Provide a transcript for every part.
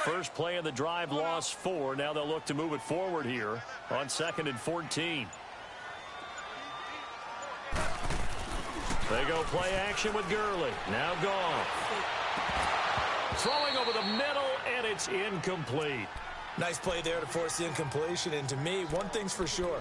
First play of the drive, lost 4. Now they'll look to move it forward here on 2nd and 14. They go play action with Gurley. Now gone. Throwing over the middle, and it's incomplete. Nice play there to force the incompletion. And to me, one thing's for sure.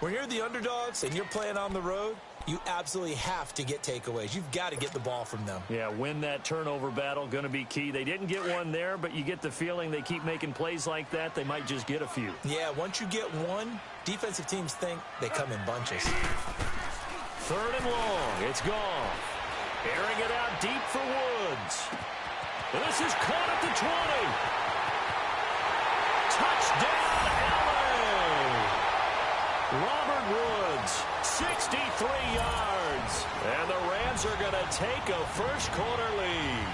When you're the underdogs and you're playing on the road, you absolutely have to get takeaways. You've got to get the ball from them. Yeah, win that turnover battle, going to be key. They didn't get one there, but you get the feeling they keep making plays like that, they might just get a few. Yeah, once you get one, defensive teams think they come in bunches. 3rd and long. It's gone. Airing it out deep for Woods. And this is caught at the 20. Touchdown, LA! Robert Woods, 63 yards. And the Rams are going to take a first-quarter lead.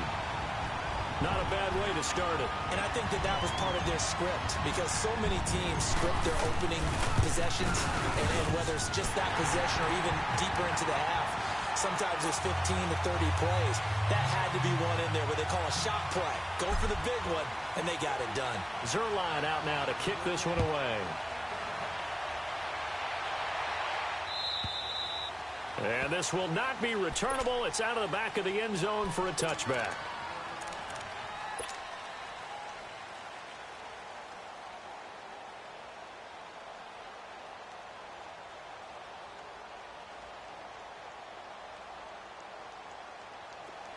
Not a bad way to start it. And I think that was part of their script, because so many teams script their opening possessions, and whether it's just that possession or even deeper into the half, sometimes there's 15 to 30 plays. That had to be one in there where they call a shot play. Go for the big one, and they got it done. Zerline out now to kick this one away. And this will not be returnable. It's out of the back of the end zone for a touchback.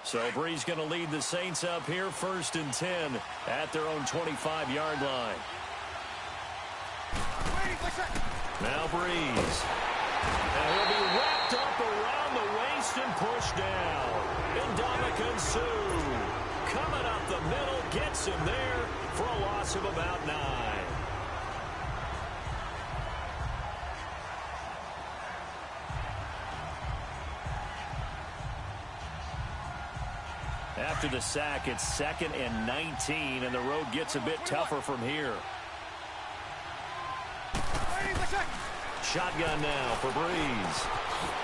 So Bree's going to lead the Saints up here, 1st and 10 at their own 25-yard line. Now Breeze. And he'll be wrapped up around the waist and pushed down. Ndamukong Suh coming up the middle, gets him there for a loss of about 9. After the sack, it's 2nd and 19, and the road gets a bit tougher from here. Shotgun now for Breeze.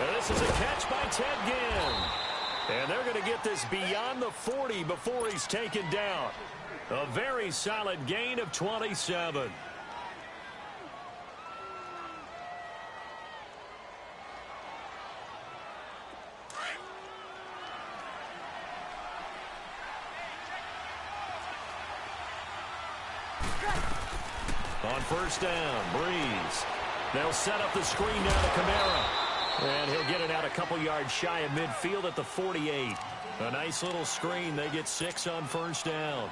And this is a catch by Ted Ginn. And they're going to get this beyond the 40 before he's taken down. A very solid gain of 27. On 1st down, Breeze. They'll set up the screen down to Kamara. And he'll get it out a couple yards shy of midfield at the 48. A nice little screen. They get 6 on 1st down.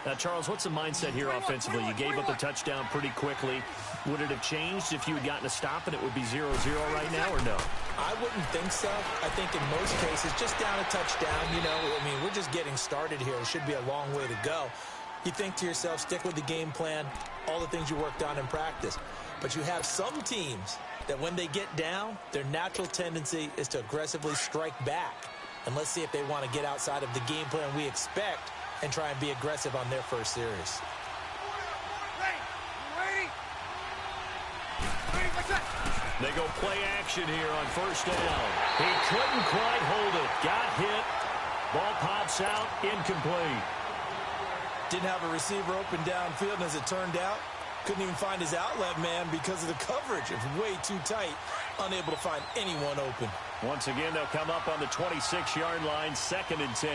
Now, Charles, what's the mindset here offensively? You gave up the touchdown pretty quickly. Would it have changed if you had gotten a stop and it would be 0-0 right now, or no? I wouldn't think so. I think in most cases, just down a touchdown, we're just getting started here. It should be a long way to go. You think to yourself, stick with the game plan, all the things you worked on in practice. But you have some teams that when they get down, their natural tendency is to aggressively strike back. And let's see if they want to get outside of the game plan we expect and try and be aggressive on their first series. They go play action here on 1st down. He couldn't quite hold it. Got hit. Ball pops out. Incomplete. Didn't have a receiver open downfield, and as it turned out, couldn't even find his outlet man because of the coverage. It was way too tight, unable to find anyone open. Once again, they'll come up on the 26-yard line, 2nd and 10.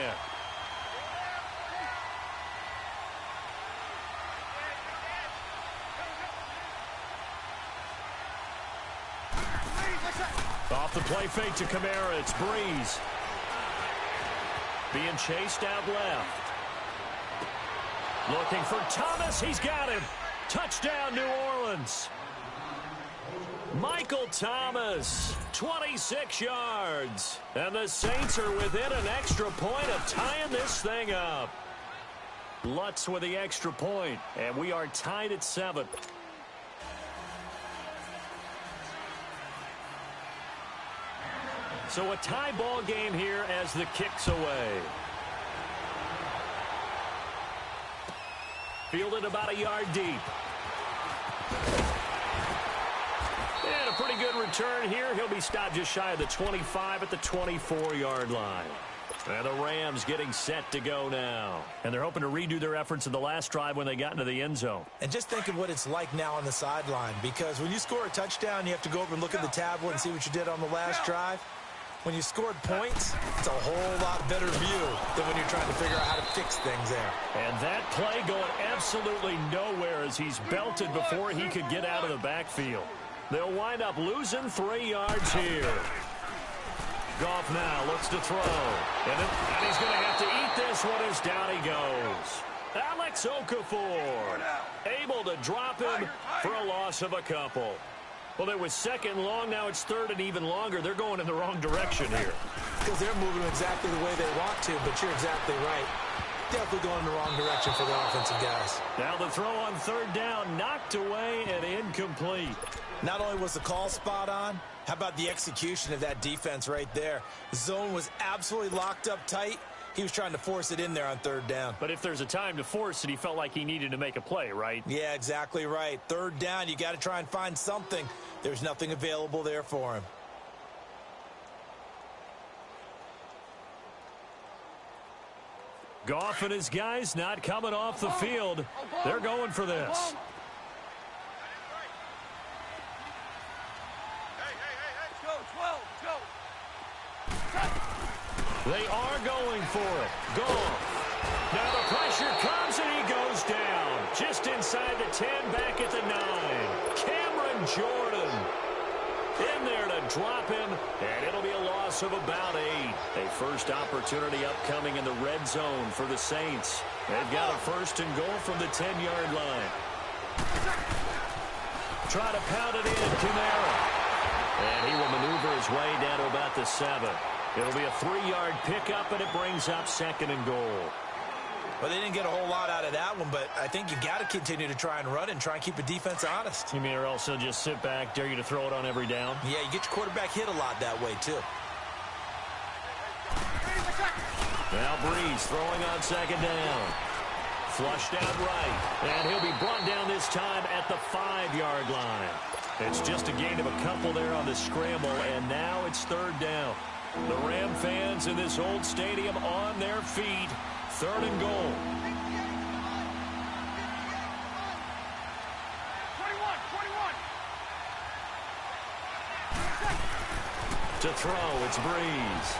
Off the play fake to Kamara, it's Breeze. Being chased out left. Looking for Thomas. He's got him. Touchdown, New Orleans. Michael Thomas, 26 yards. And the Saints are within an extra point of tying this thing up. Lutz with the extra point, and we are tied at 7. So a tie ball game here as the kick's away. Fielded about a yard deep. And a pretty good return here. He'll be stopped just shy of the 25 at the 24-yard line. And the Rams getting set to go now. And they're hoping to redo their efforts in the last drive when they got into the end zone. And just think of what it's like now on the sideline, because when you score a touchdown, you have to go over and look at the tablet and see what you did on the last drive. When you scored points, it's a whole lot better view than when you're trying to figure out how to fix things there. And that play going absolutely nowhere as he's belted before he could get out of the backfield. They'll wind up losing 3 yards here. Goff now looks to throw. And he's going to have to eat this one as down he goes. Alex Okafor able to drop him for a loss of a couple. Well, it was second long. Now it's third and even longer. They're going in the wrong direction here. Because they're moving exactly the way they want to, but you're exactly right. Definitely going in the wrong direction for the offensive guys. Now the throw on third down, knocked away and incomplete. Not only was the call spot on, how about the execution of that defense right there? The zone was absolutely locked up tight. He was trying to force it in there on third down. But if there's a time to force it, he felt like he needed to make a play, right? Yeah, exactly right. Third down, you got to try and find something. There's nothing available there for him. Goff and his guys not coming off the field. They're going for this. They are going for it. Goff. Now the pressure comes and he goes down. Just inside the 10, back at the 9. Cameron Jordan in there to drop him, and it'll be a loss of about 8. A first opportunity upcoming in the red zone for the Saints. They've got a first and goal from the 10-yard line. Try to pound it in, Kamara. And he will maneuver his way down to about the 7. It'll be a 3-yard pickup, and it brings up second and goal. Well, they didn't get a whole lot out of that one, but I think you got to continue to try and run and try and keep the defense honest. You mean or else they'll just sit back, dare you to throw it on every down? Yeah, you get your quarterback hit a lot that way, too. Now Breeze throwing on second down. Flushed out right. And he'll be brought down this time at the 5-yard line. It's just a gain of a couple there on the scramble, and now it's third down. The Ram fans in this old stadium on their feet. Third and goal. 21. To throw, it's Breeze.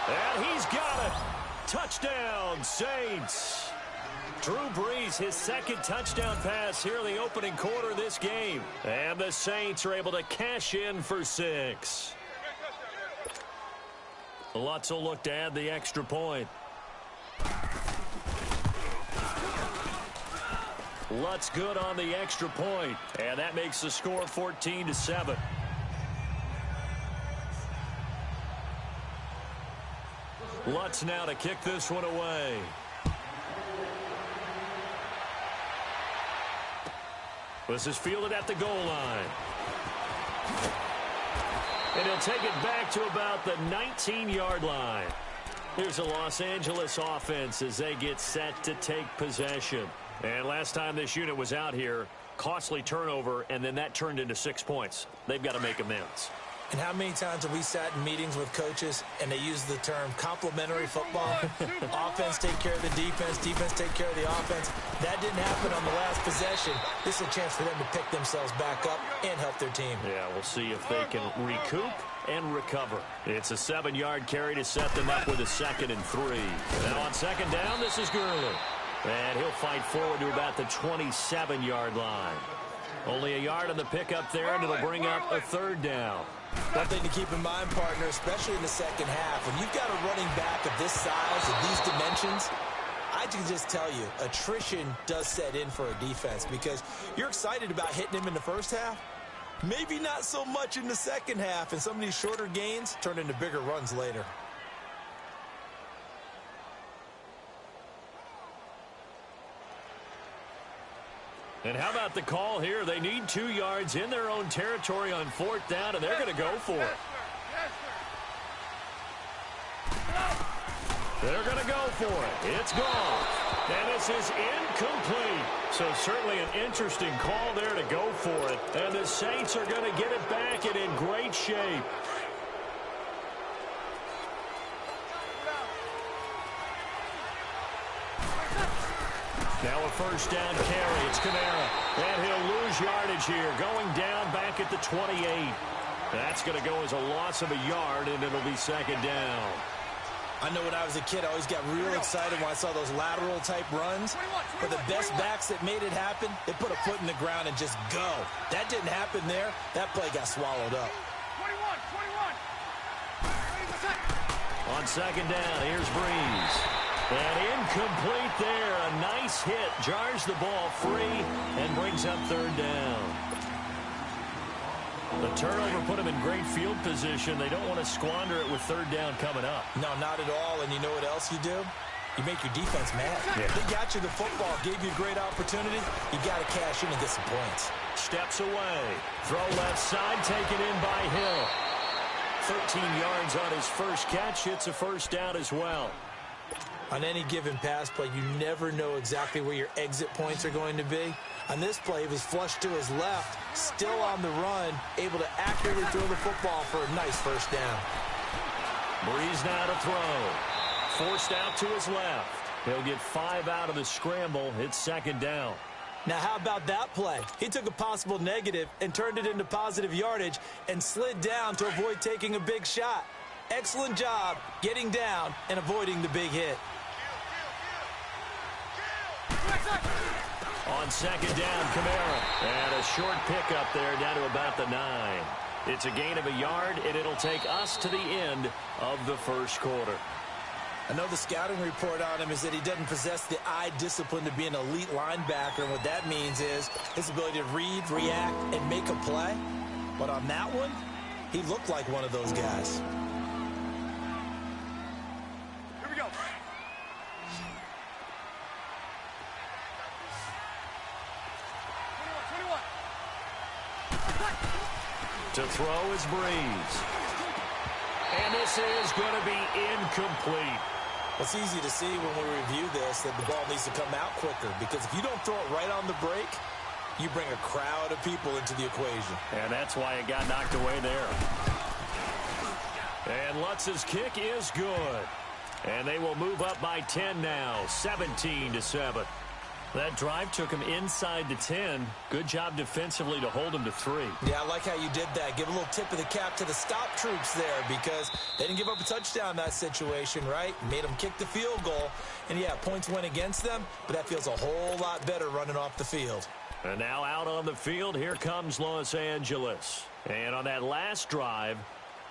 And he's got it. Touchdown, Saints. Drew Brees, his second touchdown pass here in the opening quarter of this game. And the Saints are able to cash in for 6. Lutz will look to add the extra point. Lutz good on the extra point. And that makes the score 14-7. Lutz now to kick this one away. This is fielded at the goal line. And he'll take it back to about the 19-yard line. Here's the Los Angeles offense as they get set to take possession. And last time this unit was out here, costly turnover, and then that turned into 6 points. They've got to make amends. And how many times have we sat in meetings with coaches and they use the term complementary football? Offense take care of the defense, defense take care of the offense. That didn't happen on the last possession. This is a chance for them to pick themselves back up and help their team. Yeah, we'll see if they can recoup and recover. It's a 7-yard carry to set them up with a 2nd and 3. Now on second down, this is Gurley. And he'll fight forward to about the 27-yard line. Only a yard on the pickup there, and it'll bring up a third down. One thing to keep in mind, partner, especially in the second half, when you've got a running back of this size, of these dimensions, I can just tell you, attrition does set in for a defense because you're excited about hitting him in the first half. Maybe not so much in the second half, and some of these shorter gains turn into bigger runs later. And how about the call here? They need 2 yards in their own territory on 4th down, and they're going to go for it. They're going to go for it. It's gone. And this is incomplete. So certainly an interesting call there to go for it. And the Saints are going to get it back and in great shape. Now a first down carry. It's Kamara. And he'll lose yardage here. Going down back at the 28. That's going to go as a loss of a yard, and it'll be second down. I know when I was a kid, I always got real excited when I saw those lateral-type runs. But the best backs that made it happen, they put a foot in the ground and just go. That didn't happen there. That play got swallowed up. 21. On second down, here's Breeze. And incomplete there. A nice hit. Jars the ball free and brings up third down. The turnover put them in great field position. They don't want to squander it with third down coming up. No, not at all. And you know what else you do? You make your defense mad. Yeah. They got you the football, gave you a great opportunity. You got to cash in and get some points. Steps away. Throw left side, taken in by Hill. 13 yards on his first catch. It's a first down as well. On any given pass play, you never know exactly where your exit points are going to be. On this play, he was flushed to his left, still on the run, able to accurately throw the football for a nice first down. Breeze now to throw. Forced out to his left. He'll get 5 out of the scramble. It's second down. Now, how about that play? He took a possible negative and turned it into positive yardage and slid down to avoid taking a big shot. Excellent job getting down and avoiding the big hit. On second down, Kamara. And a short pickup there down to about the 9. It's a gain of a yard, and it'll take us to the end of the first quarter. I know the scouting report on him is that he doesn't possess the eye discipline to be an elite linebacker. And what that means is his ability to read, react, and make a play. But on that one, he looked like one of those guys. Here we go. To throw is Breeze. And this is going to be incomplete. It's easy to see when we review this that the ball needs to come out quicker, because if you don't throw it right on the break, you bring a crowd of people into the equation. And that's why it got knocked away there. And Lutz's kick is good. And they will move up by 10 now, 17-7. That drive took him inside the 10. Good job defensively to hold him to 3. Yeah, I like how you did that. Give a little tip of the cap to the stop troops there, because they didn't give up a touchdown in that situation, right? Made them kick the field goal. And, yeah, points went against them, but that feels a whole lot better running off the field. And now out on the field, here comes Los Angeles. And on that last drive,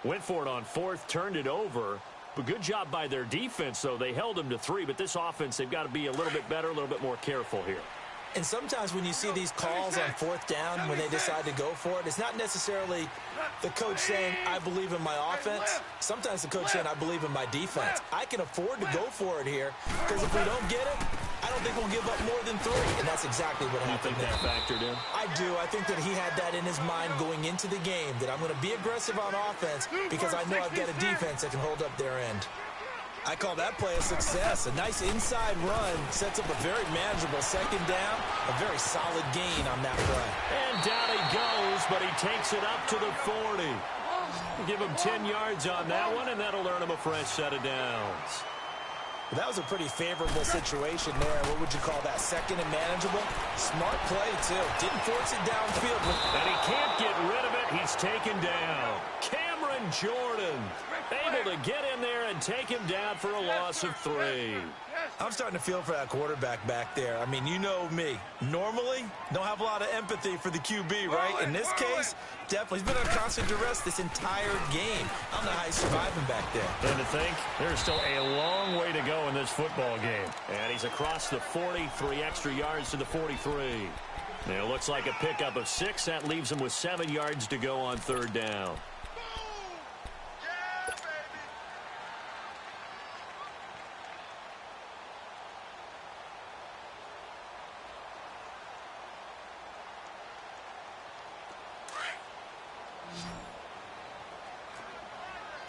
went for it on 4th, turned it over. But good job by their defense, though. They held them to 3, but this offense, they've got to be a little bit better, a little bit more careful here. And sometimes when you see these calls on 4th down, when they decide to go for it, it's not necessarily the coach saying, I believe in my offense. Sometimes the coach saying, I believe in my defense. I can afford to go for it here, because if we don't get it, I don't think we'll give up more than 3. And that's exactly what happened. You think that factored in? I do. I think that he had that in his mind going into the game, that I'm going to be aggressive on offense because I know I've got a defense that can hold up their end. I call that play a success. A nice inside run sets up a very manageable second down, a very solid gain on that play. And down he goes, but he takes it up to the 40. Give him 10 yards on that one, and that'll earn him a fresh set of downs. That was a pretty favorable situation there. What would you call that? Second and manageable? Smart play, too. Didn't force it downfield. And he can't get rid of it. He's taken down. Cameron Jordan able to get in there and take him down for a loss of 3. I'm starting to feel for that quarterback back there. I mean, you know me. Normally, don't have a lot of empathy for the QB, right? In this case, definitely. He's been under constant duress this entire game. I don't know how he's surviving back there. And to think, there's still a long way to go in this football game. And he's across the 40, 3 extra yards to the 43. It looks like a pickup of 6. That leaves him with 7 yards to go on 3rd down.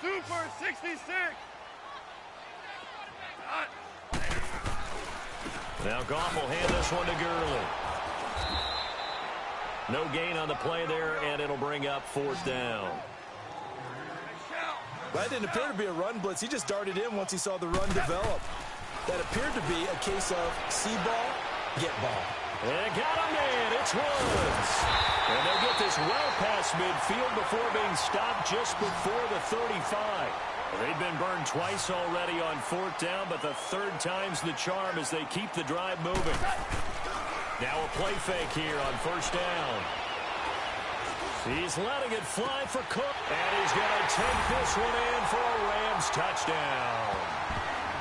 Super 66. Now Goff will hand this one to Gurley. No gain on the play there, and it'll bring up 4th down. That didn't appear to be a run blitz. He just darted in once he saw the run develop. That appeared to be a case of see ball, Get ball. They got him in. It's Woods. And they'll get this well past midfield before being stopped just before the 35. They've been burned twice already on 4th down, but the 3rd time's the charm as they keep the drive moving. Now a play fake here on 1st down. He's letting it fly for Cook, and he's going to take this one in for a Rams touchdown.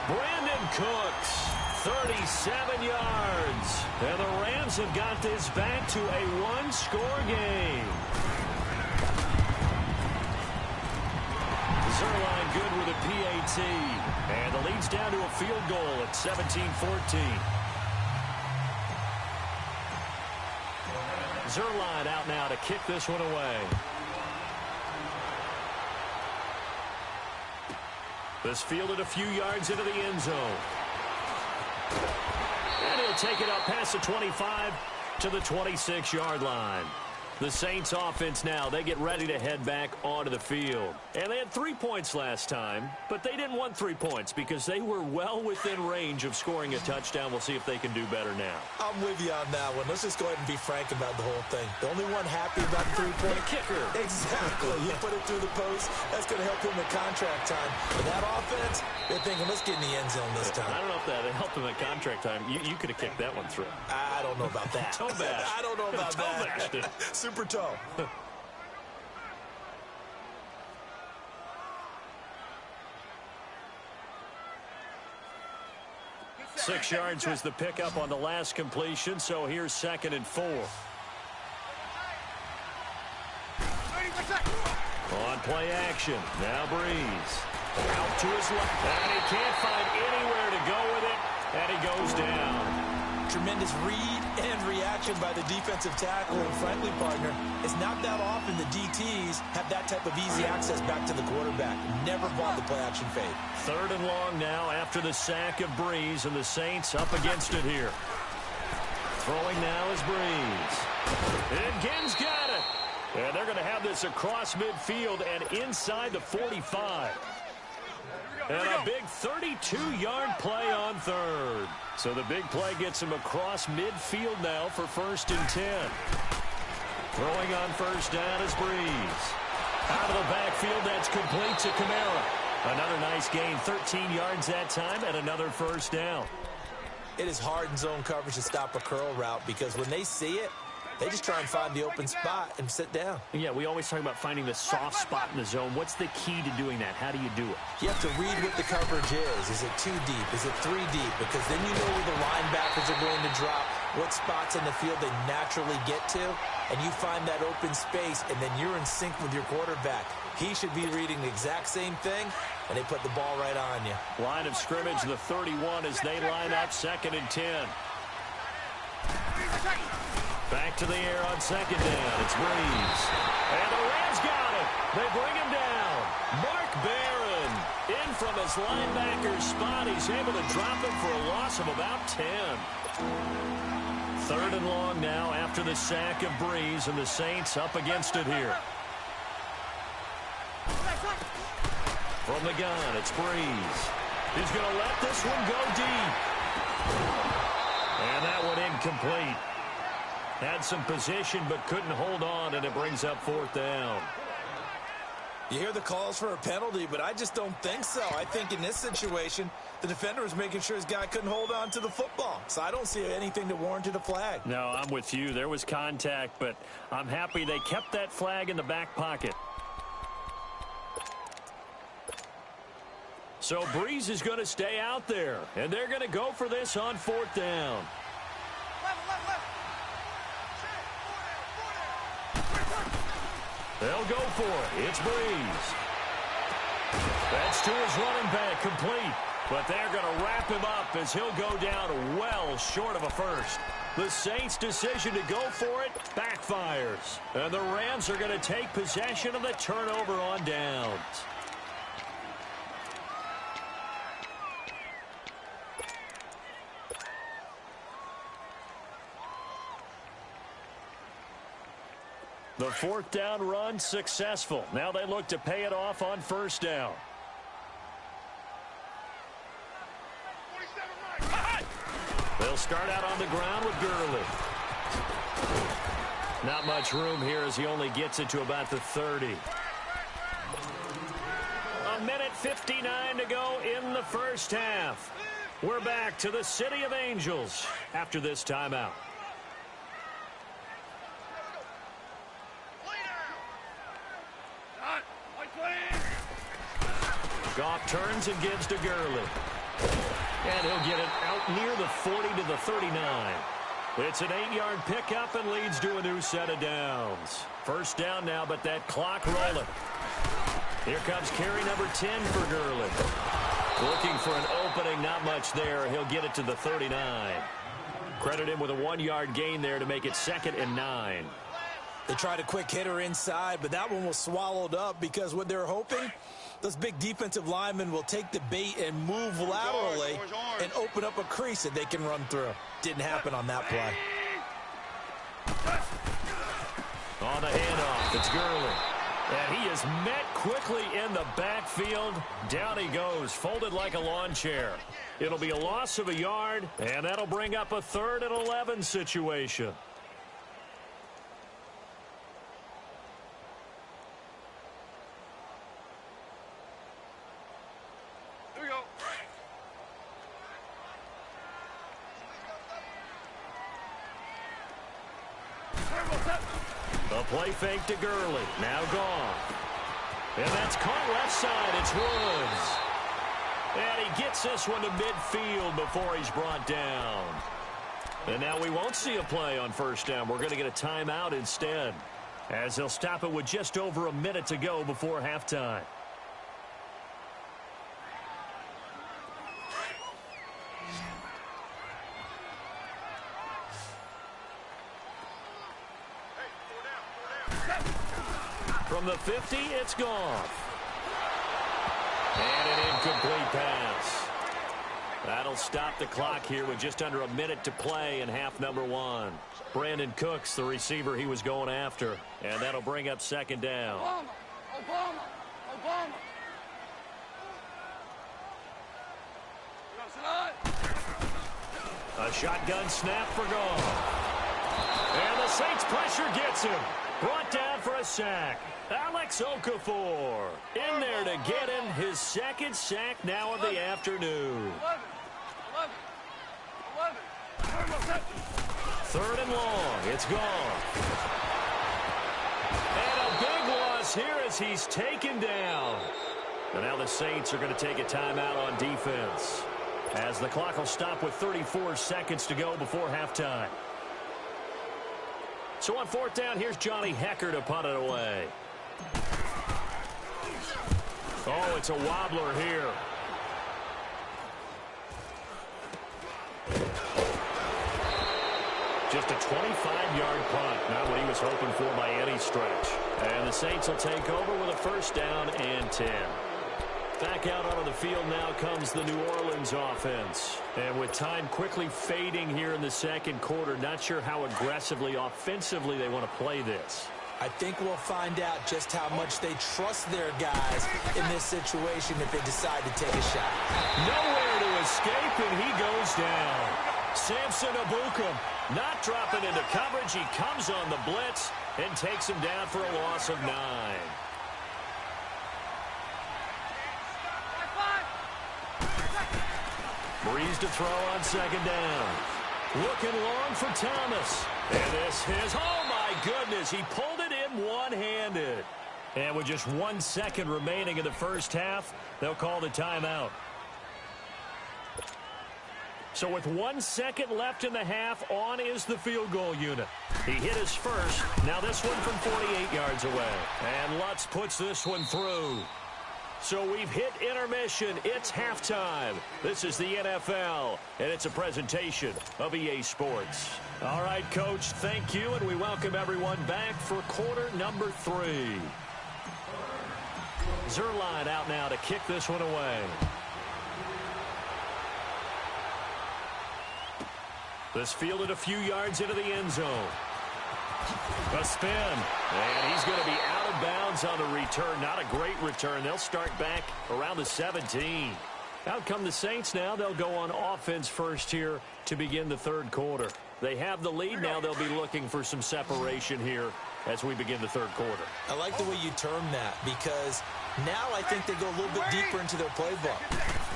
Brandon Cooks, 37 yards. And the Rams have got this back to a 1-score game. Zerline good with a PAT. And the lead's down to a field goal at 17-14. Zerline out now to kick this one away. This fielded a few yards into the end zone. And he'll take it up past the 25 to the 26-yard line. The Saints offense now, they get ready to head back onto the field. And they had 3 points last time, but they didn't want 3 points because they were well within range of scoring a touchdown. We'll see if they can do better now. I'm with you on that one. Let's just go ahead and be frank about the whole thing. The only one happy about the 3-point kicker. Exactly. You put it through the post. That's going to help him at contract time. But that offense, they're thinking, let's get in the end zone this time. I don't know if that helped him at contract time. You could have kicked that one through. I don't know about that. Toe bash. I don't know about Toe that. bashed it. Super toe. 6 yards was the pickup on the last completion, so here's 2nd and 4. On play action, now Breeze. Out to his left, and he can't find anywhere to go with it, and he goes down. Tremendous read and reaction by the defensive tackle, and frankly, partner, it's not that often the DTs have that type of easy access back to the quarterback. Never bought the play action fade. 3rd and long now after the sack of Breeze, and the Saints up against it here. Throwing now is Breeze. And Ginn's got it. And they're going to have this across midfield and inside the 45. And a big 32-yard play on 3rd. So the big play gets him across midfield now for 1st and 10. Throwing on 1st down is Breeze. Out of the backfield, that's complete to Kamara. Another nice gain, 13 yards that time, and another 1st down. It is hard in zone coverage to stop a curl route because when they see it, they just try and find the open spot and sit down. Yeah, we always talk about finding the soft spot in the zone. What's the key to doing that? How do you do it? You have to read what the coverage is. Is it 2 deep? Is it 3 deep? Because then you know where the linebackers are going to drop, what spots in the field they naturally get to, and you find that open space, and then you're in sync with your quarterback. He should be reading the exact same thing, and they put the ball right on you. Line of scrimmage, the 31 as they line up 2nd and 10. Back to the air on 2nd down. It's Breeze. And the Rams got it. They bring him down. Mark Barron in from his linebacker spot. He's able to drop him for a loss of about 10. 3rd and long now after the sack of Breeze, and the Saints up against it here. From the gun, it's Breeze. He's going to let this one go deep. And that one incomplete. Had some position but couldn't hold on, and it brings up 4th down. You hear the calls for a penalty, but I just don't think so. I think in this situation, the defender was making sure his guy couldn't hold on to the football. So I don't see anything that warranted a flag. No, I'm with you. There was contact, but I'm happy they kept that flag in the back pocket. So Breeze is going to stay out there, and they're going to go for this on 4th down. They'll go for it. It's Breeze. That's to his running back, complete. But they're going to wrap him up as he'll go down well short of a first. The Saints' decision to go for it backfires. And the Rams are going to take possession of the turnover on downs. The 4th down run successful. Now they look to pay it off on 1st down. They'll start out on the ground with Gurley. Not much room here as he only gets it to about the 30. A minute 59 to go in the first half. We're back to the City of Angels after this timeout. Goff turns and gives to Gurley. And he'll get it out near the 40 to the 39. It's an 8-yard pickup and leads to a new set of downs. First down now, but that clock rolling. Here comes carry number 10 for Gurley. Looking for an opening, not much there. He'll get it to the 39. Credit him with a 1-yard gain there to make it 2nd and 9. They tried a quick hitter inside, but that one was swallowed up because what they're hoping, those big defensive linemen will take the bait and move laterally and open up a crease that they can run through. Didn't happen on that play. On the handoff, it's Gurley. And he is met quickly in the backfield. Down he goes, folded like a lawn chair. It'll be a loss of a yard, and that'll bring up a 3rd and 11 situation. Here we go. The play fake to Gurley. Now gone. And that's caught left side. It's Woods. And he gets this one to midfield before he's brought down. And now we won't see a play on first down. We're going to get a timeout instead, as they'll stop it with just over a minute to go before halftime. From the 50, it's Goff. And an incomplete pass. That'll stop the clock here with just under a minute to play in half number 1. Brandon Cooks, the receiver he was going after. And that'll bring up 2nd down. Obama. A shotgun snap for Goff. And the Saints pressure gets him. Brought down for a sack. Alex Okafor in there to get him his 2nd sack now of the afternoon. 3rd and long. It's gone. And a big loss here as he's taken down. And now the Saints are going to take a timeout on defense, as the clock will stop with 34 seconds to go before halftime. So on 4th down, here's Johnny Hecker to punt it away. Oh, it's a wobbler here. Just a 25-yard punt. Not what he was hoping for by any stretch. And the Saints will take over with a 1st down and 10. Back out onto the field now comes the New Orleans offense. And with time quickly fading here in the 2nd quarter, not sure how aggressively, offensively they want to play this. I think we'll find out just how much they trust their guys in this situation if they decide to take a shot. Nowhere to escape, and he goes down. Samson Ebukam not dropping into coverage. He comes on the blitz and takes him down for a loss of 9. Breeze to throw on 2nd down. Looking long for Thomas. And this is, oh my goodness, he pulled it in one-handed. And with just 1 second remaining in the first half, they'll call the timeout. So with 1 second left in the half, on is the field goal unit. He hit his first. Now this one from 48 yards away. And Lutz puts this one through. So we've hit intermission. It's halftime. This is the NFL, and it's a presentation of EA Sports. All right, Coach, thank you, and we welcome everyone back for quarter number 3. Zerline out now to kick this one away. This fielded a few yards into the end zone. A spin, and he's going to be out of bounds on the return. Not a great return. They'll start back around the 17. Out come the Saints now. They'll go on offense first here to begin the third quarter. They have the lead. Now they'll be looking for some separation here as we begin the third quarter. I like the way you term that because now I think they go a little bit deeper into their playbook.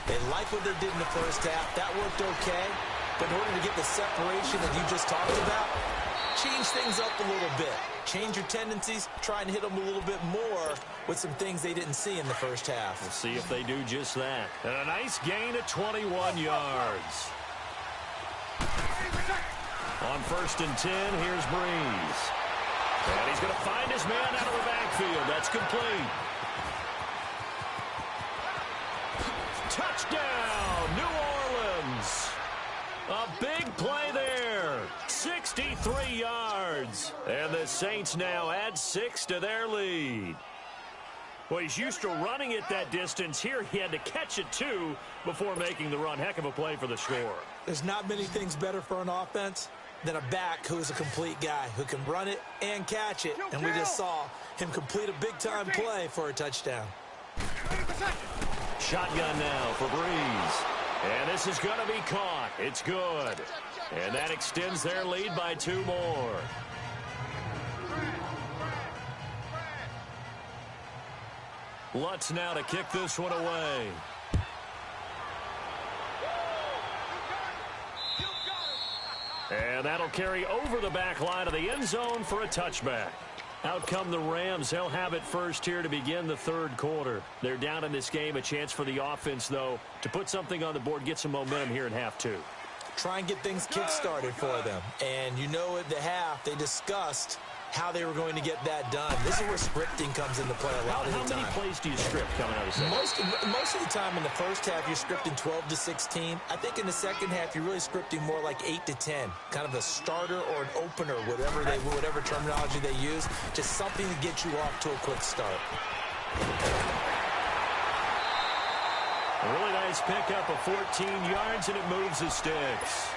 They like what they did in the first half. That worked okay. But in order to get the separation that you just talked about, change things up a little bit. Change your tendencies. Try and hit them a little bit more with some things they didn't see in the first half. We'll see if they do just that. And a nice gain of 21 yards. On 1st and 10, here's Breeze. And he's going to find his man out of the backfield. That's complete. Touchdown, New Orleans. A big play there. 63 yards. And the Saints now add 6 to their lead. Well, he's used to running it that distance. Here he had to catch it, too, before making the run. Heck of a play for the score. There's not many things better for an offense than a back who is a complete guy who can run it and catch it. And we just saw him complete a big-time play for a touchdown. Shotgun now for Breeze. And this is going to be caught. It's good. And that extends their lead by 2 more. Lutz now to kick this one away. And that'll carry over the back line of the end zone for a touchback. Out come the Rams. They'll have it first here to begin the third quarter. They're down in this game. A chance for the offense, though, to put something on the board, get some momentum here in half 2. Try and get things kick-started for them. And you know at the half, they discussed how they were going to get that done. This is where scripting comes into play a lot of the time. How many plays do you script coming out of the second? Most of the time in the first half, you're scripting 12 to 16. I think in the second half, you're really scripting more like 8 to 10. Kind of a starter or an opener, whatever terminology they use. Just something to get you off to a quick start. A really nice pickup of 14 yards, and it moves the sticks.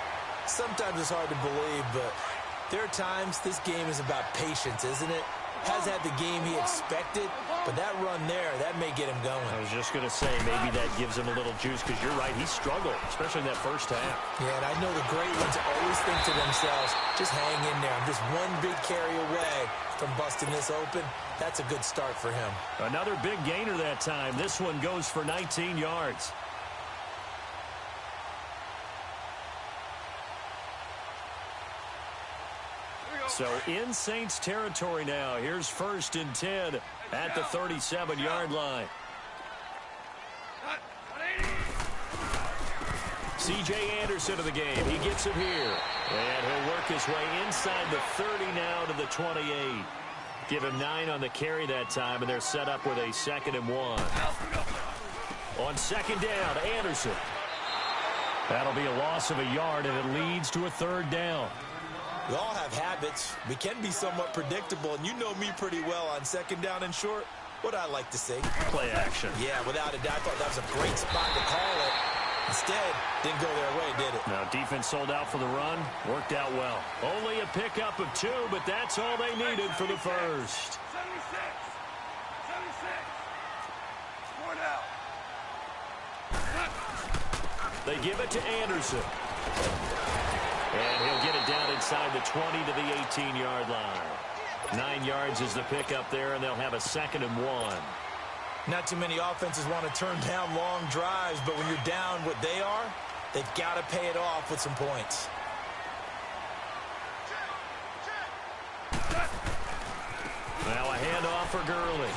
Sometimes it's hard to believe, but there are times this game is about patience, isn't it? Has had the game he expected, but that run there, that may get him going. I was just going to say, maybe that gives him a little juice, because you're right, he struggled, especially in that first half. Yeah, and I know the great ones always think to themselves, just hang in there. I'm just one big carry away from busting this open. That's a good start for him. Another big gainer that time. This one goes for 19 yards. So in Saints territory now. Here's 1st and 10 at the 37-yard line. C.J. Anderson of the game. He gets it here. And he'll work his way inside the 30 now to the 28. Give him 9 on the carry that time, and they're set up with a 2nd and 1. On 2nd down, Anderson. That'll be a loss of a yard, and it leads to a 3rd down. We all have habits. We can be somewhat predictable, and you know me pretty well on 2nd down and short. What I like to see. Play action. Yeah, without a doubt. I thought that was a great spot to call it. Instead, didn't go their way, did it? Now, defense sold out for the run. Worked out well. Only a pickup of 2, but that's all they needed for the first. 76. 76. Score now. They give it to Anderson. And he'll get it down inside the 20 to the 18-yard line. 9 yards is the pickup there, and they'll have a 2nd and 1. Not too many offenses want to turn down long drives, but when you're down what they are, they've got to pay it off with some points. Now a handoff for Gurley.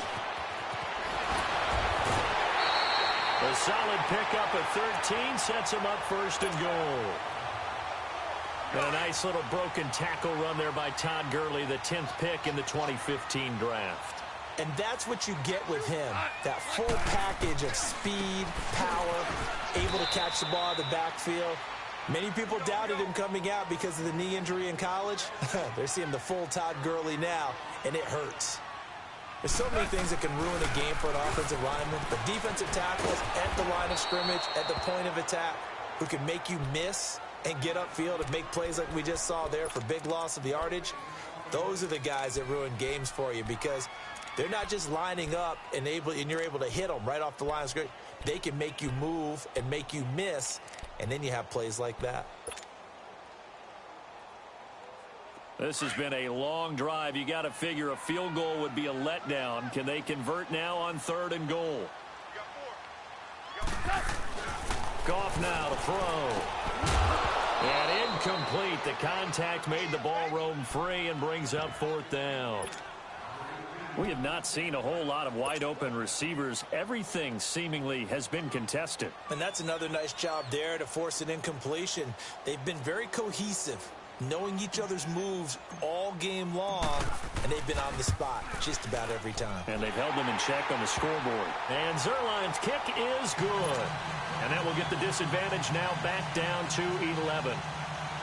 A solid pickup at 13 sets him up 1st and goal. And a nice little broken tackle run there by Todd Gurley, the 10th pick in the 2015 draft. And that's what you get with him, that full package of speed, power, able to catch the ball in the backfield. Many people doubted him coming out because of the knee injury in college. They're seeing the full Todd Gurley now, and it hurts. There's so many things that can ruin a game for an offensive lineman, but defensive tackles at the line of scrimmage, at the point of attack, who can make you miss and get upfield and make plays like we just saw there for big loss of yardage, those are the guys that ruin games for you because They're not just lining up and you're able to hit them right off the line of scrimmage. They can make you move and make you miss, and then you have plays like that. This has been a long drive. You got to figure a field goal would be a letdown. Can they convert now on 3rd and goal? Goff now to throw. And incomplete. The contact made the ball roam free and brings up 4th down. We have not seen a whole lot of wide-open receivers. Everything seemingly has been contested. And that's another nice job there to force an incompletion. They've been very cohesive, knowing each other's moves all game long, and they've been on the spot just about every time. And they've held them in check on the scoreboard. And Zerline's kick is good. And that will get the disadvantage now back down to 11.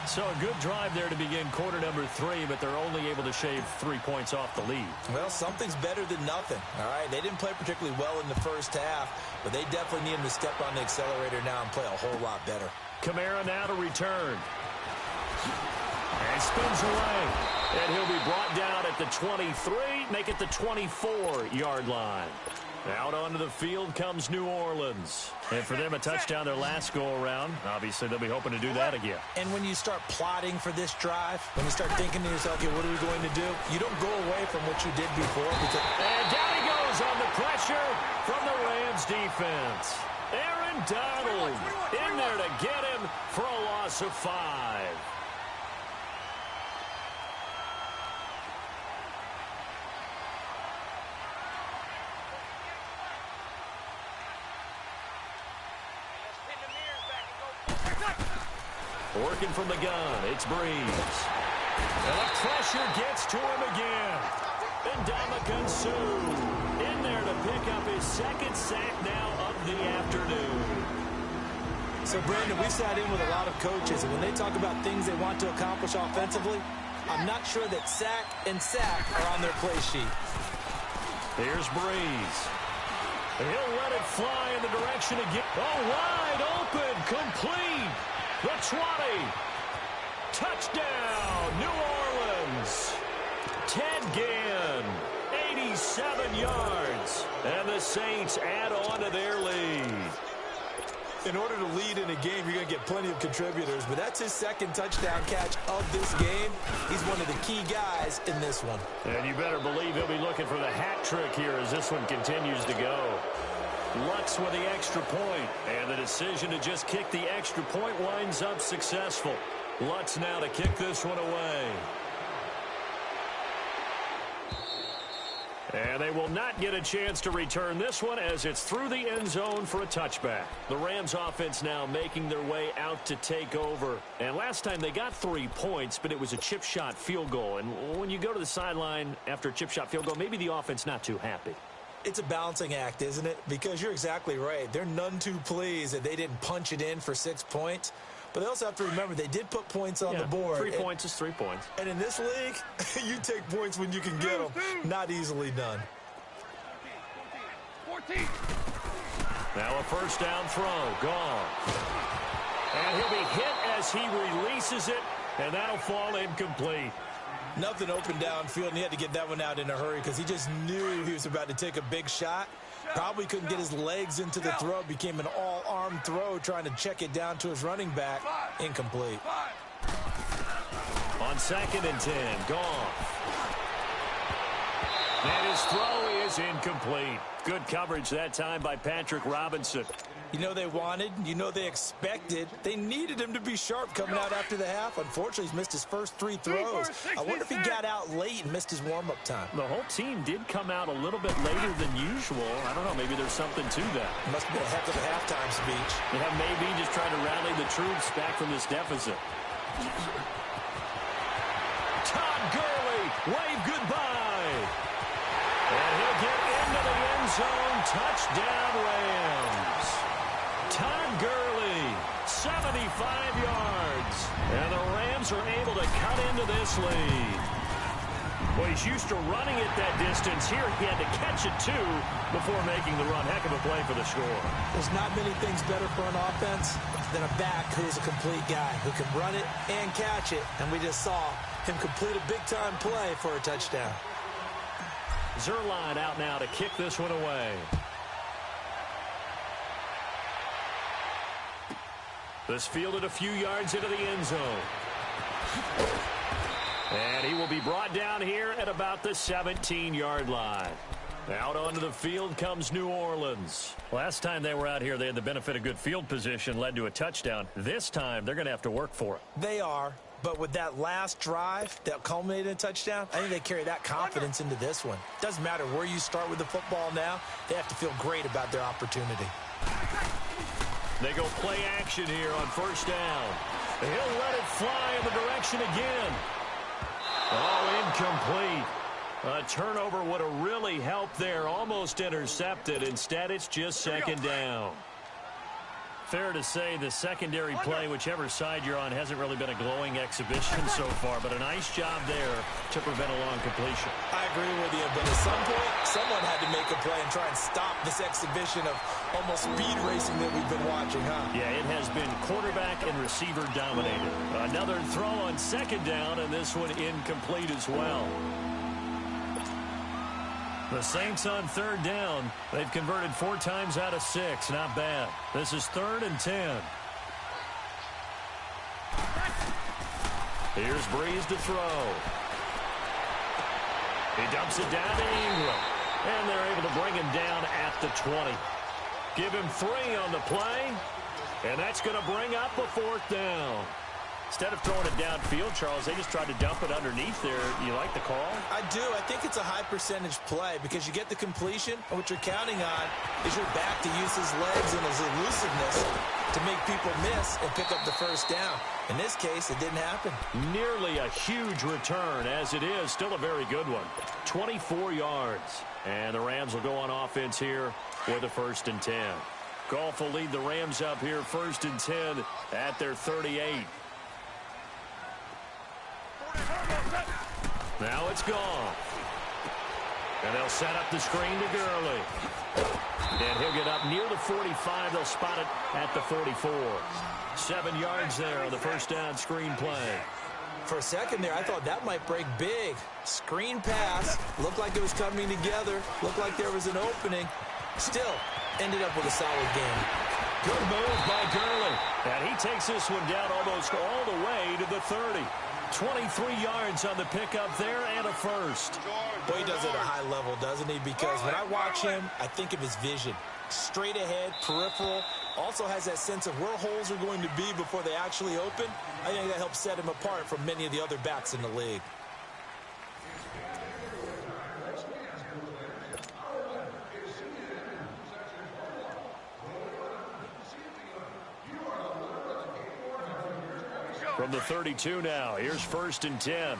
So a good drive there to begin quarter number 3, but they're only able to shave 3 points off the lead. Well, something's better than nothing, all right? They didn't play particularly well in the first half, but they definitely need him to step on the accelerator now and play a whole lot better. Kamara now to return. And spins away. And he'll be brought down at the 23, make it the 24-yard line. Out onto the field comes New Orleans. And for them, a touchdown their last go-around. Obviously, they'll be hoping to do that again. And when you start plotting for this drive, when you start thinking to yourself, okay, what are we going to do? You don't go away from what you did before. And down he goes on the pressure from the Rams defense. Aaron Donald in there to get him for a loss of 5. Working from the gun, it's Breeze. And the pressure gets to him again. And Ndamukong Suh in there to pick up his 2nd sack now of the afternoon. So, Brandon, we sat in with a lot of coaches, and when they talk about things they want to accomplish offensively, I'm not sure that sack and sack are on their play sheet. Here's Breeze. He'll let it fly in the direction again. Oh, wide open, complete. The 20. Touchdown, New Orleans. Ted Ginn, 87 yards. And the Saints add on to their lead. In order to lead in a game, you're going to get plenty of contributors, but that's his 2nd touchdown catch of this game. He's one of the key guys in this one. And you better believe he'll be looking for the hat trick here as this one continues to go. Lutz with the extra point, and the decision to just kick the extra point winds up successful. Lutz now to kick this one away. And they will not get a chance to return this one as it's through the end zone for a touchback. The Rams offense now making their way out to take over. And last time they got 3 points, but it was a chip shot field goal. And when you go to the sideline after a chip shot field goal, maybe the offense not too happy. It's a balancing act, isn't it? Because you're exactly right. They're none too pleased that they didn't punch it in for 6 points. But they also have to remember they did put points on the board. 3 points is 3 points. And in this league, you take points when you can get them. Not easily done. 14. Now a first down throw. Gone. And he'll be hit as he releases it. And that'll fall incomplete. Nothing open downfield, and he had to get that one out in a hurry because he just knew he was about to take a big shot. Probably couldn't get his legs into the throw. Became an all-arm throw trying to check it down to his running back. Incomplete. On 2nd and 10, gone. And his throw is incomplete. Good coverage that time by Patrick Robinson. You know they wanted, you know they expected. They needed him to be sharp coming out after the half. Unfortunately, he's missed his first 3 throws. I wonder if he got out late and missed his warm-up time. The whole team did come out a little bit later than usual. I don't know, maybe there's something to that. Must have been a heck of a halftime speech. Yeah, maybe just trying to rally the troops back from this deficit. Todd Gurley, wave goodbye. And he'll get into the end zone. Touchdown, Rams. Todd Gurley, 75 yards. And the Rams are able to cut into this lead. Well, he's used to running it that distance. Here he had to catch it, too, before making the run. Heck of a play for the score. There's not many things better for an offense than a back who's a complete guy, who can run it and catch it. And we just saw him complete a big-time play for a touchdown. Zerline out now to kick this one away. This fielded a few yards into the end zone. And he will be brought down here at about the 17-yard line. Out onto the field comes New Orleans. Last time they were out here, they had the benefit of good field position, led to a touchdown. This time, they're going to have to work for it. They are, but with that last drive that culminated in a touchdown, I think they carry that confidence into this one. Doesn't matter where you start with the football now, they have to feel great about their opportunity. They go play action here on first down. He'll let it fly in the direction again. Oh, incomplete. A turnover would have really helped there. Almost intercepted. Instead, it's just second down. Fair to say the secondary play, whichever side you're on, hasn't really been a glowing exhibition so far, but a nice job there to prevent a long completion. I agree with you, but at some point, someone had to make a play and try and stop this exhibition of almost speed racing that we've been watching, huh? Yeah, it has been quarterback and receiver dominated. Another throw on second down, and this one incomplete as well. The Saints on third down. They've converted 4 times out of 6. Not bad. This is 3rd and 10. Here's Breeze to throw. He dumps it down to Ingram. And they're able to bring him down at the 20. Give him 3 on the play. And that's going to bring up a 4th down. Instead of throwing it downfield, Charles, they just tried to dump it underneath there. You like the call? I do. I think it's a high-percentage play because you get the completion, and what you're counting on is your back to use his legs and his elusiveness to make people miss and pick up the first down. In this case, it didn't happen. Nearly a huge return, as it is. Still a very good one. 24 yards. And the Rams will go on offense here with a 1st and 10. Goff will lead the Rams up here 1st and 10 at their 38. Now it's gone. And they'll set up the screen to Gurley. And he'll get up near the 45. They'll spot it at the 44. 7 yards there on the first down screen play. For a second there, I thought that might break big. Screen pass. Looked like it was coming together. Looked like there was an opening. Still, ended up with a solid game. Good move by Gurley. And he takes this one down almost all the way to the 30. 23 yards on the pickup there and a first. Boy, he does it at a high level, doesn't he? Because when I watch him, I think of his vision. Straight ahead, peripheral. Also has that sense of where holes are going to be before they actually open. I think that helps set him apart from many of the other backs in the league. From the 32 now, here's 1st and 10.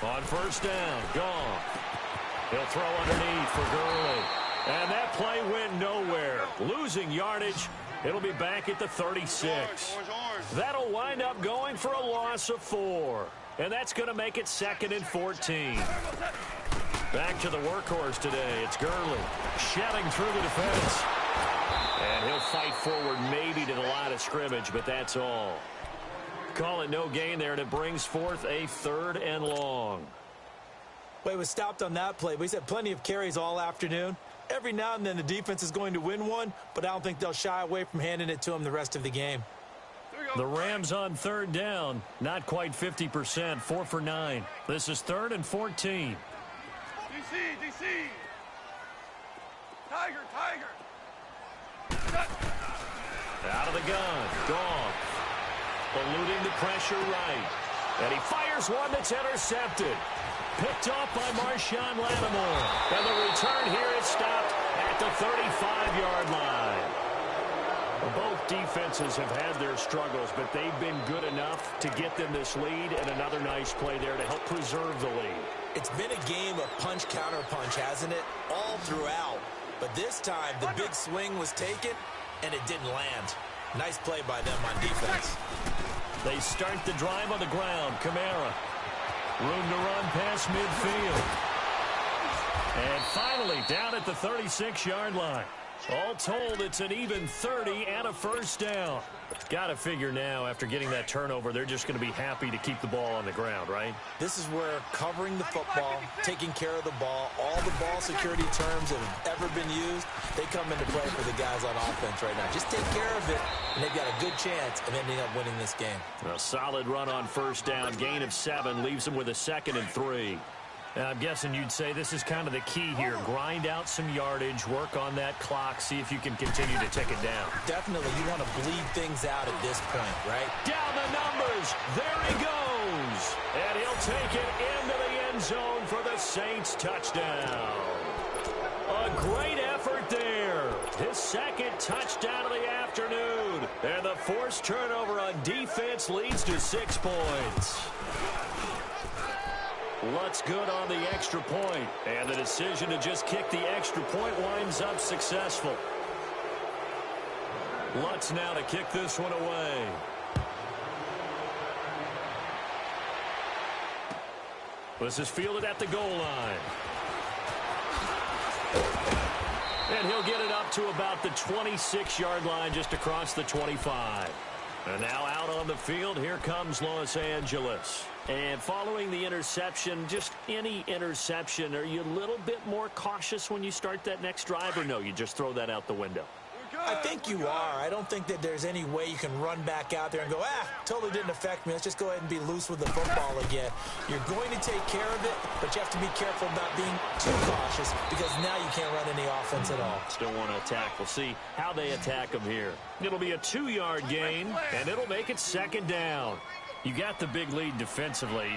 On first down, gone. He'll throw underneath for Gurley. And that play went nowhere. Losing yardage. It'll be back at the 36. That'll wind up going for a loss of 4. And that's going to make it 2nd and 14. Back to the workhorse today. It's Gurley shelling through the defense. And he'll fight forward maybe to the line of scrimmage, but that's all. Call it no gain there, and it brings forth a 3rd and long. Well, he was stopped on that play, but he's had plenty of carries all afternoon. Every now and then the defense is going to win one, but I don't think they'll shy away from handing it to him the rest of the game. The Rams on 3rd down. Not quite 50%. 4 for 9. This is 3rd and 14. DC. Tiger. Out of the gun. Goff. Eluding the pressure right. And he fires one that's intercepted. Picked off by Marshawn Lattimore. And the return here is stopped at the 35-yard line. Both defenses have had their struggles, but they've been good enough to get them this lead, and another nice play there to help preserve the lead. It's been a game of punch-counter-punch, hasn't it? All throughout. But this time, the big swing was taken, and it didn't land. Nice play by them on defense. They start the drive on the ground. Kamara. Room to run past midfield. And finally, down at the 36-yard line. All told, it's an even 30 and a first down. Got to figure now, after getting that turnover, they're just going to be happy to keep the ball on the ground, right? This is where covering the football, taking care of the ball, all the ball security terms that have ever been used, they come into play for the guys on offense right now. Just take care of it, and they've got a good chance of ending up winning this game. A solid run on first down. Gain of 7 leaves them with a 2nd and 3. I'm guessing you'd say this is kind of the key here. Grind out some yardage, work on that clock, see if you can continue to take it down. Definitely, you want to bleed things out at this point, right? Down the numbers. There he goes. And he'll take it into the end zone for the Saints touchdown. A great effort there. His 2nd touchdown of the afternoon. And the forced turnover on defense leads to 6 points. Lutz good on the extra point, and the decision to just kick the extra point winds up successful. Lutz now to kick this one away. This is fielded at the goal line. And he'll get it up to about the 26-yard line, just across the 25. And now out on the field, here comes Los Angeles. And following the interception, just any interception, are you a little bit more cautious when you start that next drive, or no, you just throw that out the window? I think you are. I don't think that there's any way you can run back out there and go, totally didn't affect me. Let's just go ahead and be loose with the football again. You're going to take care of it, but you have to be careful about being too cautious because now you can't run any offense at all. Still want to attack. We'll see how they attack them here. It'll be a 2-yard gain, and it'll make it 2nd down. You got the big lead defensively,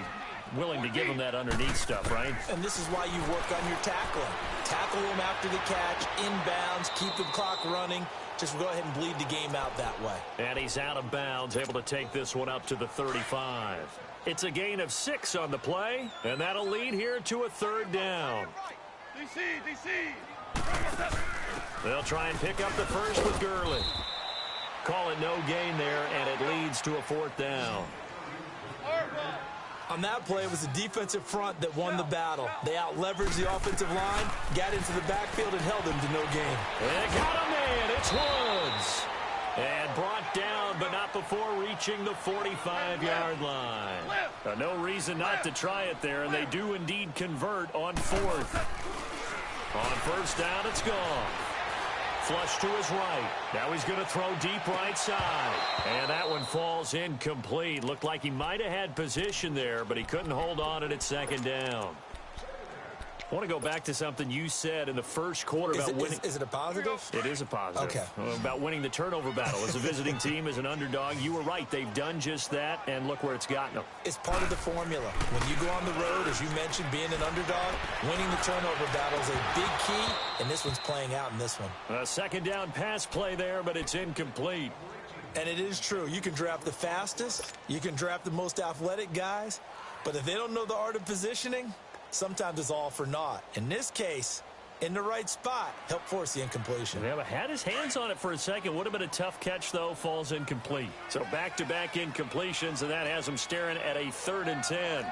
willing to give them that underneath stuff, right? And this is why you work on your tackling. Tackle them after the catch, inbounds, keep the clock running. Just go ahead and bleed the game out that way. And he's out of bounds, able to take this one up to the 35. It's a gain of 6 on the play, and that'll lead here to a 3rd down. DC. They'll try and pick up the first with Gurley. Call it no gain there, and it leads to a 4th down. On that play, it was the defensive front that won the battle. They out-leveraged the offensive line, got into the backfield, and held them to no gain. And got a man. It's Woods. And brought down, but not before reaching the 45-yard line. No reason not to try it there, and they do indeed convert on 4th. On first down, it's gone. Flush to his right. Now he's going to throw deep right side. And that one falls incomplete. Looked like he might have had position there, but he couldn't hold on it at 2nd down. I want to go back to something you said in the first quarter about winning. Is it a positive? It is a positive. Okay. About winning the turnover battle. As a visiting team, as an underdog, you were right. They've done just that, and look where it's gotten them. It's part of the formula. When you go on the road, as you mentioned, being an underdog, winning the turnover battle is a big key, and this one's playing out in this one. A 2nd down pass play there, but it's incomplete. And it is true. You can draft the fastest. You can draft the most athletic guys. But if they don't know the art of positioning, sometimes it's all for naught. In this case, in the right spot, help force the incompletion. Yeah, but had his hands on it for a second. Would have been a tough catch, though. Falls incomplete. So back-to-back incompletions, and that has him staring at a 3rd and 10.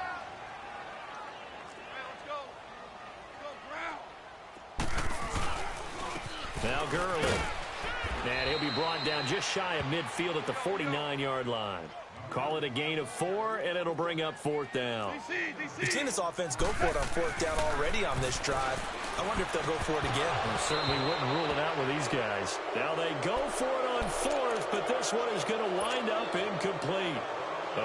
Now Gurley. And he'll be brought down just shy of midfield at the 49-yard line. Call it a gain of 4, and it'll bring up 4th down. You've seen this offense go for it on 4th down already on this drive. I wonder if they'll go for it again. I certainly wouldn't rule it out with these guys. Now they go for it on 4th, but this one is going to wind up incomplete.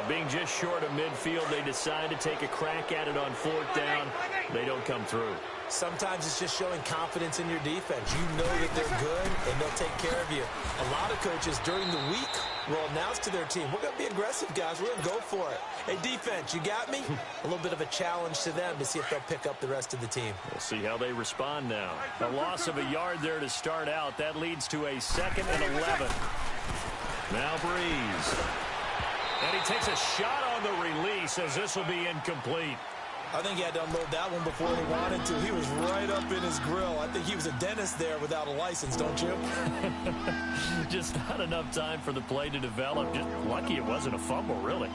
Being just short of midfield, they decide to take a crack at it on 4th down. They don't come through. Sometimes it's just showing confidence in your defense. You know that they're good, and they'll take care of you. A lot of coaches during the week will announce to their team, we're going to be aggressive, guys. We're going to go for it. Hey, defense, you got me? A little bit of a challenge to them to see if they'll pick up the rest of the team. We'll see how they respond now. A loss of a yard there to start out. That leads to a 2nd and 11. Now Breeze. And he takes a shot on the release as this will be incomplete. I think he had to unload that one before he wanted to. He was right up in his grill. I think he was a dentist there without a license, don't you? Just not enough time for the play to develop. Just lucky it wasn't a fumble, really.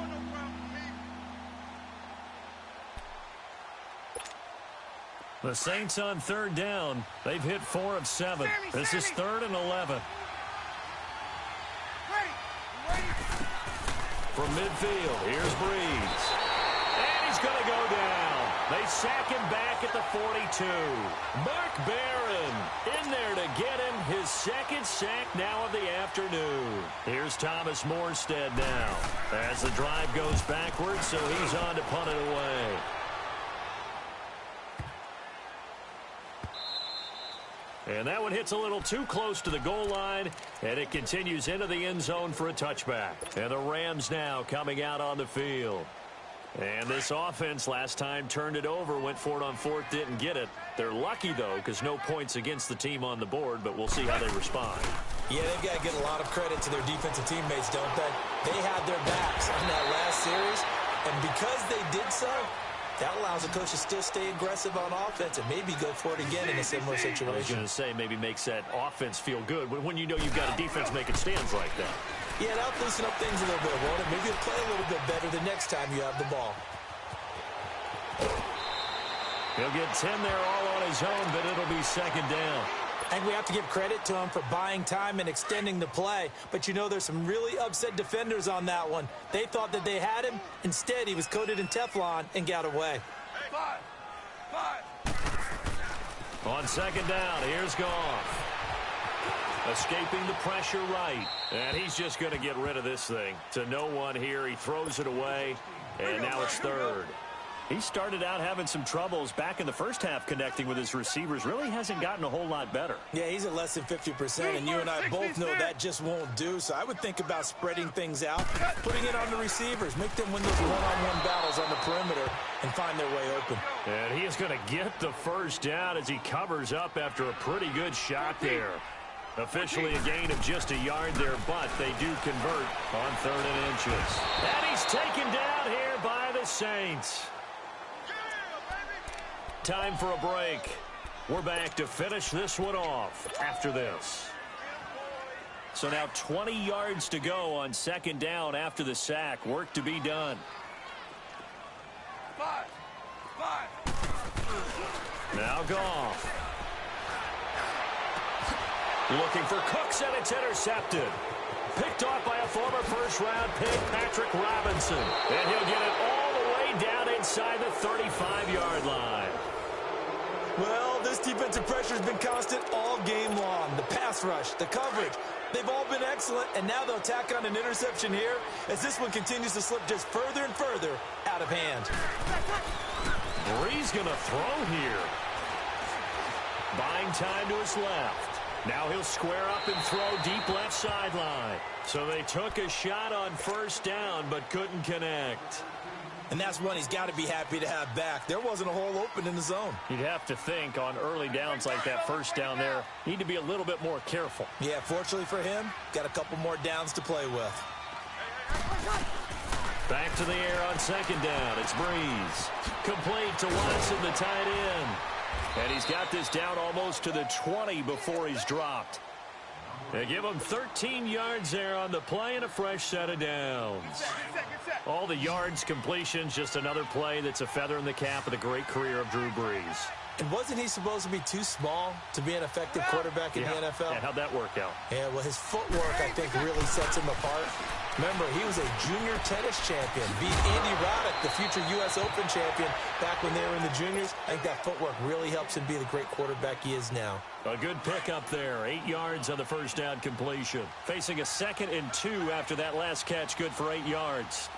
The Saints on third down. They've hit 4 of 7. This is 3rd and 11. From midfield, here's Breeze. And he's going to go down. They sack him back at the 42. Mark Barron in there to get him his 2nd sack now of the afternoon. Here's Thomas Morstead now as the drive goes backwards, so he's on to punt it away. And that one hits a little too close to the goal line, and it continues into the end zone for a touchback. And the Rams now coming out on the field. And this offense last time turned it over, went for it on 4th, didn't get it. They're lucky, though, because no points against the team on the board, but we'll see how they respond. Yeah, they've got to get a lot of credit to their defensive teammates, don't they? They had their backs on that last series, and because they did so, that allows the coach to still stay aggressive on offense and maybe go for it again in a similar situation. I was going to say maybe makes that offense feel good when you know you've got a defense making stands like that. Yeah, that'll loosen up things a little bit, won't it? Maybe you'll play a little bit better the next time you have the ball. He'll get 10 there all on his own, but it'll be 2nd down. And we have to give credit to him for buying time and extending the play. But you know there's some really upset defenders on that one. They thought that they had him. Instead, he was coated in Teflon and got away. On 2nd down, here's Goff. Escaping the pressure right. And he's just going to get rid of this thing. To no one here. He throws it away. And now it's 3rd. He started out having some troubles back in the first half connecting with his receivers. Really hasn't gotten a whole lot better. Yeah, he's at less than 50%, and you and I both know that just won't do. So I would think about spreading things out, putting it on the receivers, make them win those one-on-one battles on the perimeter and find their way open. And he is going to get the 1st down as he covers up after a pretty good shot there. Officially a gain of just a yard there, but they do convert on 3rd and inches. And he's taken down here by the Saints. Time for a break. We're back to finish this one off after this. So now 20 yards to go on 2nd down after the sack. Work to be done. Now Goff. Looking for Cooks, and it's intercepted. Picked off by a former first-round pick, Patrick Robinson. And he'll get it all the way down inside the 35-yard line. Well, this defensive pressure has been constant all game long. The pass rush, the coverage, they've all been excellent, and now they'll tack on an interception here as this one continues to slip just further and further out of hand. Breeze going to throw here. Buying time to his left. Now he'll square up and throw deep left sideline. So they took a shot on 1st down but couldn't connect. And that's one he's got to be happy to have back. There wasn't a hole open in the zone. You'd have to think on early downs like that 1st down there, need to be a little bit more careful. Yeah, fortunately for him, got a couple more downs to play with. Back to the air on 2nd down. It's Breeze. Complete to Watson, the tight end. And he's got this down almost to the 20 before he's dropped. They give him 13 yards there on the play and a fresh set of downs. All the yards, completions, just another play that's a feather in the cap of the great career of Drew Brees. And wasn't he supposed to be too small to be an effective quarterback in the NFL? Yeah, how'd that work out? Yeah, well, his footwork, I think, really sets him apart. Remember, he was a junior tennis champion, beat Andy Roddick, the future U.S. Open champion, back when they were in the juniors. I think that footwork really helps him be the great quarterback he is now. A good pickup there. 8 yards on the 1st down completion. Facing a 2nd and 2 after that last catch, good for 8 yards.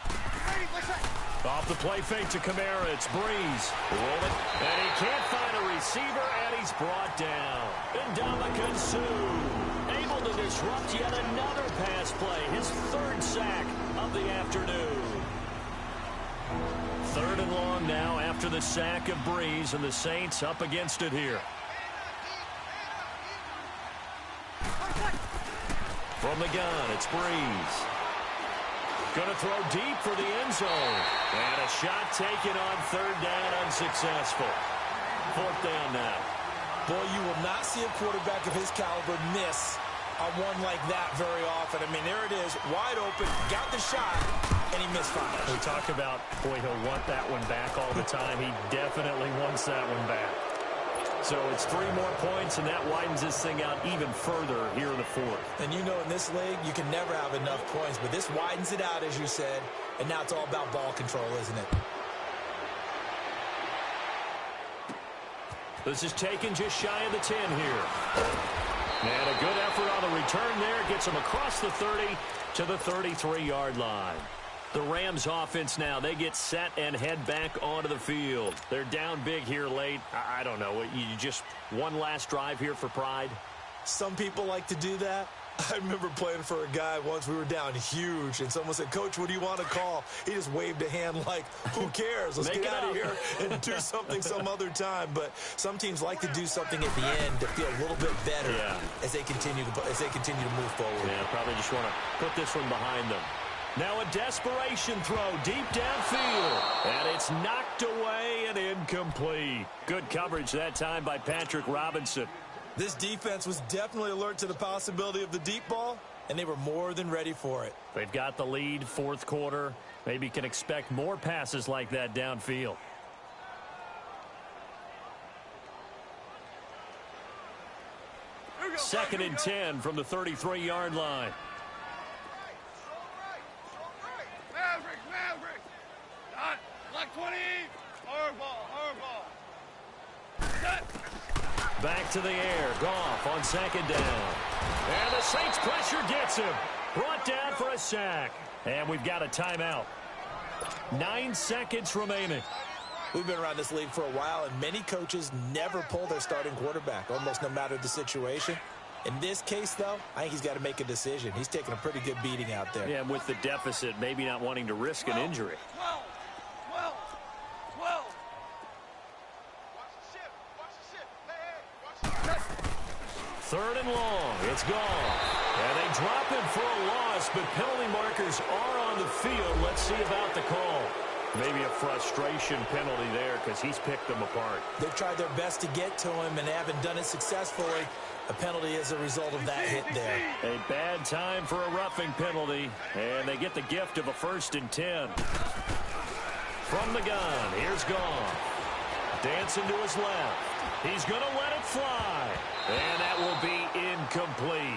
Off the play fake to Kamara, it's Breeze. Rolling, and he can't find a receiver, and he's brought down. Ndamukong Suh, able to disrupt yet another pass play, his 3rd sack of the afternoon. 3rd and long now after the sack of Breeze, and the Saints up against it here. From the gun, it's Breeze. Going to throw deep for the end zone. And a shot taken on 3rd down, unsuccessful. 4th down now. Boy, you will not see a quarterback of his caliber miss on one like that very often. I mean, there it is, wide open, got the shot, and he misfired. We talk about, boy, he'll want that one back all the time. He definitely wants that one back. So it's 3 more points, and that widens this thing out even further here in the fourth. And you know in this league, you can never have enough points, but this widens it out, as you said, and now it's all about ball control, isn't it? This is taken just shy of the 10 here. And a good effort on the return there. Gets him across the 30 to the 33-yard line. The Rams offense now, they get set and head back onto the field. They're down big here late. I don't know. You just one last drive here for pride? Some people like to do that. I remember playing for a guy once. We were down huge, and someone said, "Coach, what do you want to call?" He just waved a hand like, who cares? Let's get out of here and do something some other time. But some teams like to do something at the end to feel a little bit better as they continue to move forward. Yeah, probably just want to put this one behind them. Now a desperation throw deep downfield, and it's knocked away and incomplete. Good coverage that time by Patrick Robinson. This defense was definitely alert to the possibility of the deep ball, and they were more than ready for it. They've got the lead, fourth quarter. Maybe can expect more passes like that downfield. Second and 10 from the 33-yard line. Maverick. Dot. Block 20. Hard ball. Set. Back to the air. Goff on second down. And the Saints pressure gets him. Brought down for a sack. And we've got a timeout. 9 seconds remaining. We've been around this league for a while, and many coaches never pull their starting quarterback, almost no matter the situation. In this case, though, I think he's got to make a decision. He's taking a pretty good beating out there. Yeah, with the deficit, maybe not wanting to risk an injury. 12. Third and long. It's gone. And they drop him for a loss, but penalty markers are on the field. Let's see about the call. Maybe a frustration penalty there because he's picked them apart. They've tried their best to get to him and haven't done it successfully. A penalty is a result of that hit there. A bad time for a roughing penalty, and they get the gift of a 1st and 10. From the gun, here's Goff. Dancing to his left. He's going to let it fly. And that will be incomplete.